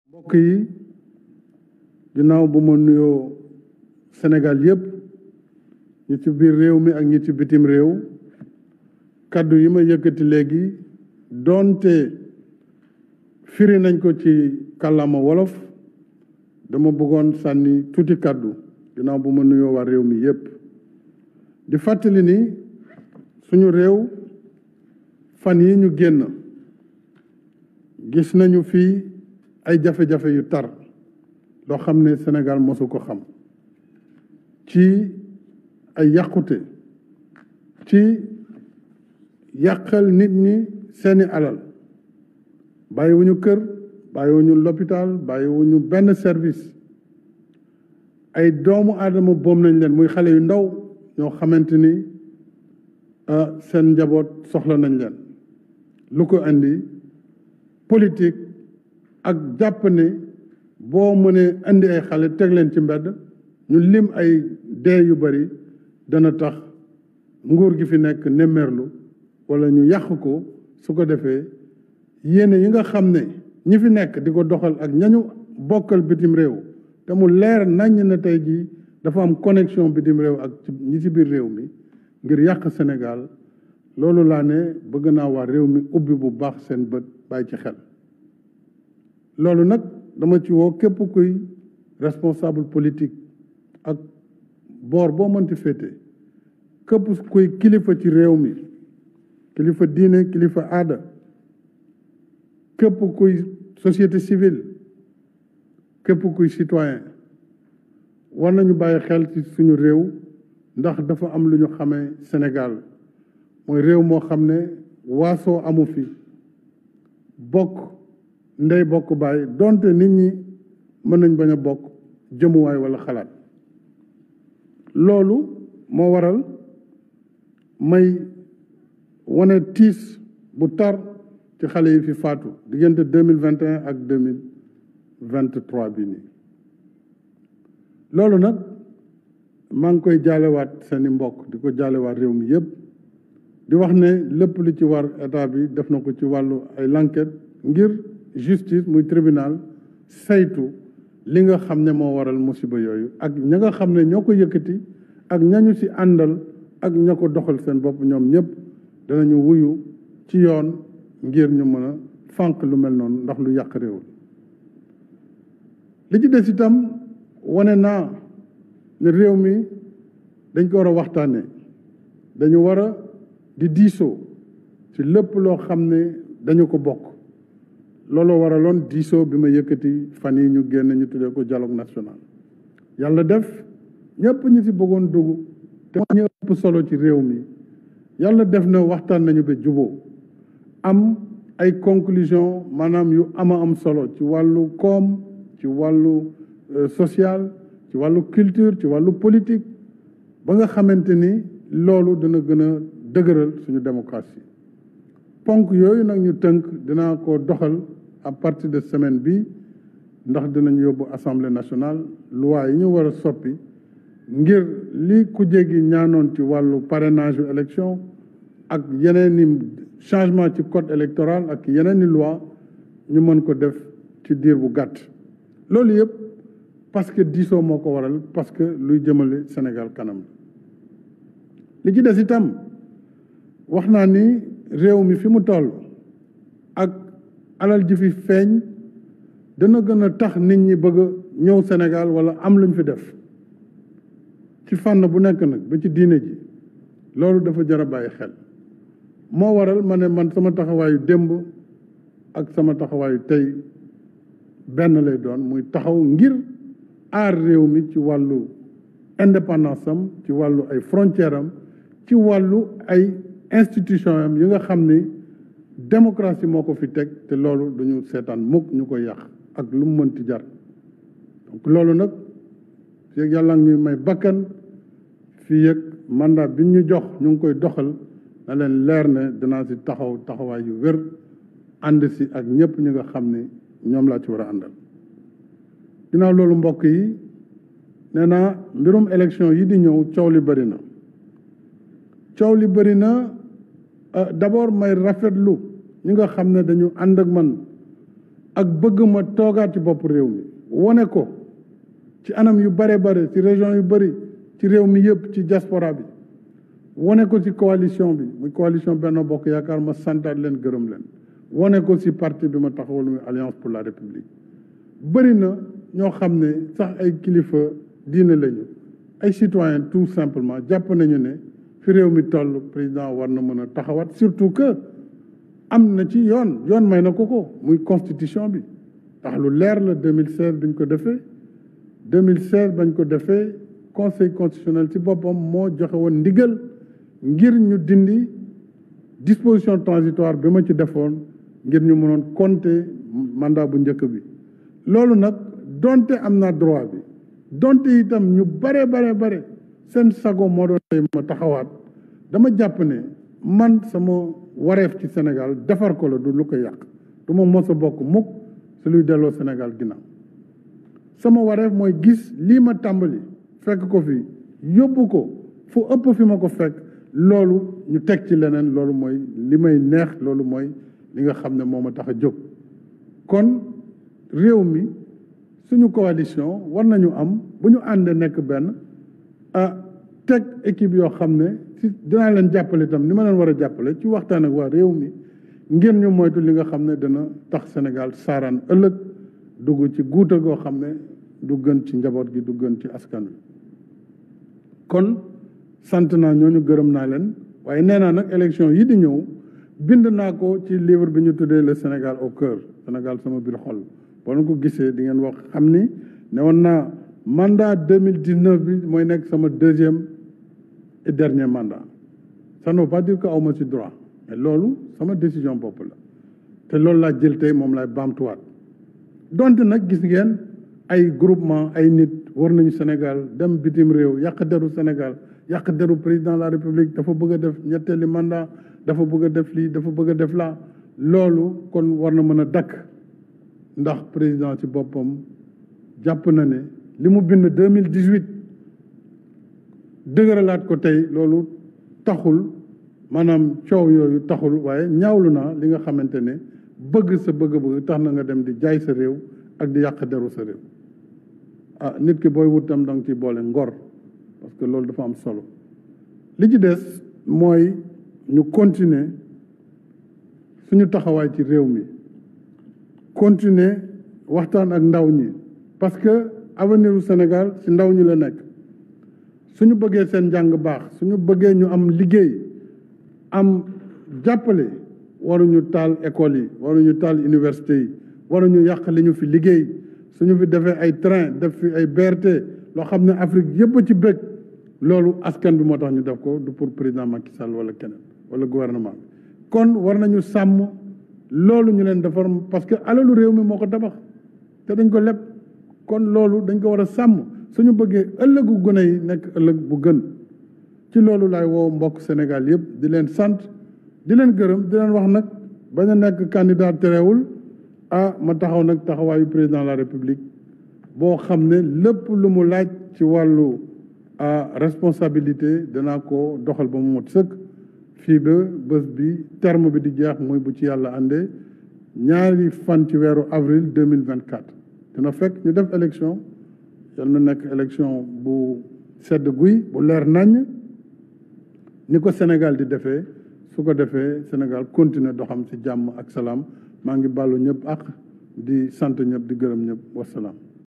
mbokk yi ginnaaw bu ma nuyoo Sénégal yépp ñi ci biir réew mi ak ñi ci bitim réew kaddu yi ma yëkkati léegi doonte firi nañ ko ci kàllaama wolof dama bëggoon sànni tuuti kaddu ginnaaw bu ma nuyoo waa réew mi yépp di fàttali ni suñu réew fan yi ñu génn gis nañu fii ay jafe-jafe yu tar loo xam ne Sénégal mosu ko xam ci ay yàqute ci yàqal nit ñi seeni alal bàyyiwuñu kër bàyyiwuñu l'hôpital bàyyiwuñu benn service ay doomu aadama boom nañ leen muy xale yu ndaw ñoo xamante ni seen njaboot soxla nañ leen lu ko indi politique ak jàpp ne boo mënee indi ay xale teg leen ci mbedd ñu lim ay dee yu bari dana tax nguur gi fi nekk nemmeerlu wala ñu yàq ko su ko defee yéene yi nga xam ne ñi fi nekk di ko doxal ak ñañu bokkal bitim réew te mu leer naññ na tey jii dafa am connexion bitim réew ak ñi ci biir réew mi ngir yàq Sénégal loolu laa ne bëgg naa waa réew mi ubbi bu baax seen bët bàyyi ci xel loolu nag dama ci woo képp kuy responsable politique ak boor boo mënti féete képp kuy kilifa ci réew mi kilifa diine kilifa aada képp kuy société civile képp kuy citoyen war nañu bàyyi xel ci suñu réew ndax dafa am lu ñu xamee Sénégal mooy réew moo xam ne waasoo amu fi bokk ndey bokk baay donte nit ñi mën nañ bañ a bokk jëmuwaay walla xalaat loolu moo waral may wane tiis bu tar ci xale yi fi faatu diggante 2021 ak 2023 bi nii loolu nag maa ngi koy jaalewaat seeni mbokk di ko jaalewaat réew mi yépp di wax ne lépp lu ci war état bi def na ko ci wàllu ay l'enquête ngir justice muy tribunal saytu li nga xam ne moo waral musiba yooyu ak ña nga xam ne ñoo ko yëkkati ak ñañu ci àndal ak ña ko doxal seen bopp ñoom ñëpp danañu wuyu ci yoon ngir ñu mën a fànq lu mel noonu ndax lu yàq réew li ci des itam wane naa ne réew mi dañ ko war a waxtaane dañu war a di diisoo ci lépp loo xam ne dañu ko bokk looloo waraloon diisoo bi ma yëkkati fan yi ñu génn ñu tuddee ko dialogue national yàlla def ñëpp ñi ci bëggoon dugg te ñu ëpp solo ci réew mi yàlla def na waxtaan nañu ba juboo am ay conclusion maanaam yu am solo ci wàllu koom ci wàllu social ci wàllu culture ci wàllu politique ba nga xamante ni loolu dana gën a dëgëral suñu démocratie ponk yooyu nag ñu tënk dinaa ko doxal à partir de semaine bi ndax dinañ yóbbu assemblée nationale loi yi ñu war a soppi ngir li ku jéggi ñaanoon ci wàllu parrainage yu élection ak yeneen i changement ci code électoral ak yeneen i loi ñu mën ko def ci diir bu gàtt loolu yëpp parce que diisoo moo ko waral parce que luy jëmale Sénégal kanam li ci des itam wax naa ni réew mi fi mu toll ak alal ji fi feeñ dana gën a tax nit ñi bëgg a ñëw Sénégal wala am luñ fi def ci fànn bu nekk nag ba ci diine ji loolu dafa jar a bàyyi xel moo waral ma ne man sama taxawaayu démb ak sama taxawaayu tey benn lay doon muy taxaw ngir aar réew mi ci wàllu indépendance am ci wàllu ay frontière am ci wàllu ay institution am yi nga xam ni démocratie moo ko fi teg te loolu duñu seetaan mukk ñu koy yàq ak lu mu mënti jar donc loolu nag fii ak yàlla ñuy may bakkan fii ak mandat bi ñu jox ñu ngi koy doxal na leen leer ne dinaa si taxaw taxawaay yu wér ànd si ak ñëpp ñi nga xam ne ñoom laa ci war a àndal ginnaaw loolu mbokk yi nee naa mbirum élection yi di ñëw coow li bëri na coow li bëri na d'abord may rafetlu ñi nga xam ne dañu ànd ak man ak bëgg ma toogaat ci bopp réew mi wone ko ci anam yu bare ci région yu bari ci réew mi yëpp ci diaspora bi wone ko ci coalition bi muy coalition Benno Bokk Yaakaar ma santaat leen gërëm leen wone ko ci parti bi ma taxawal muy Alliance pour la République bëri na ñoo xam ne sax ay kilifa diine lañu ay citoyens tout simplement jàpp nañu ne fi réew mi toll président war na mën a taxawaat surtout que am na ci yoon may na ko muy constitution bi tax lu leer la 2016 biñ ko defee 2016 bañ ko defee conseil constitutionnel ci boppam moo joxe woon ndigal ngir ñu dindi disposition transitoire bi ma ci defoon ngir ñu mënoon compter mandat bu njëkk bi loolu nag donte am naa droit bi donte itam ñu bare seen sago moo doon tey ma taxawaat dama jàpp ne man sama wareef ci Sénégal defar ko la du lu ko yàq du ma mos a bokk mukk su luy delloo Sénégal ginnaaw sama wareef mooy gis lii ma tàmbali fekk ko fi yóbbu ko fu ëpp fi ma ko fekk loolu ñu teg ci leneen loolu mooy li may neex loolu mooy li nga xam ne moo ma tax a jóg kon réew mi suñu coalition war nañu am bu ñu àndee nekk benn teg équipe yoo xam ne si dinaa leen jàppale itam ni ma leen war a jàppale ci waxtaan ak waa réew mi ngir ñu moytu li nga xam ne dana tax Sénégal saaraan ëllëg dugg ci guuta goo xam ne du gën ci njaboot gi du gën ci askan wi kon sant naa ñooñu gërëm naa leen waaye nee naa nag élection yi di ñëw bind naa ko ci livre bi ñu tuddee le Sénégal au cœur Sénégal sama biir xol boo leen ko gisee di ngeen wax xam ni ne woon naa mandat 2019 bi mooy nekk sama deuxième et dernier mandat ça ne veut pas dire que awma ci droit mais loolu sama décision bopp la te loolu laa jël tey moom laay baamtuwaat donte nag gis ngeen ay groupement ay nit war nañu Sénégal dem bitim réew yàq deru Sénégal yàq deru président de la République dafa bëgg a def ñetteeli mandat dafa bëgg a def lii dafa bëgg a def laa loolu kon war na mën a dakk ndax président ci boppam jàpp na ne li mu bind 2018 dëgëralaat ko tey loolu taxul maanaam coow yooyu taxul waaye ñaawlu naa li nga xamante ne bëgg sa bëgg-bëgg tax na nga dem di jaay sa réew ak di yàq deru sa réew nit ki booy wut tam da nga ciy boole ngor parce que loolu dafa am solo li ci des mooy ñu continuer suñu taxawaay ci réew mi continuer waxtaan ak ndaw ñi parce que avenir u Sénégal ci ndaw ñi la nekk suñu bëggee seen njàng baax suñu bëggee ñu am liggéey am jàppale waruñu taal école yi waruñu taal université yi waruñu yàq li ñu fi liggéey suñu fi defee ay train def fi ay BRT loo xam ne Afrique yëpp ci bëgg loolu askan bi moo tax ñu def ko du pour président Macky Sall wala keneen wala gouvernement bi kon war nañu sàmm loolu ñu leen defar parce que alalu réew mi moo ko tabax te dañ ko leb kon loolu dañ ko war a sàmm suñu bëggee ëllëgu gone yi nekk ëllëg bu gën ci loolu laay woo mbokk Sénégal yëpp di leen sant di leen gërëm di leen wax nag bañ a nekk candidat terewul ma taxaw nag taxawaayu président de la République boo xam ne lépp lu mu laaj ci wàllu responsabilité danaa ko doxal ba mu mot sëkk fii ba bés bi terme bi di jeex mooy bu ci yàlla àndee 2 fan ci weeru avril 2024 dina fekk ñu def élection yal na nekk élection bu sedd guy bu leer naññ ni ko Sénégal di defee su ko defee Sénégal continuer doxam ci jàmm ak salaam maa ngi bàllu ñëpp ak di sant ñëpp di gërëm ñëpp wasalaam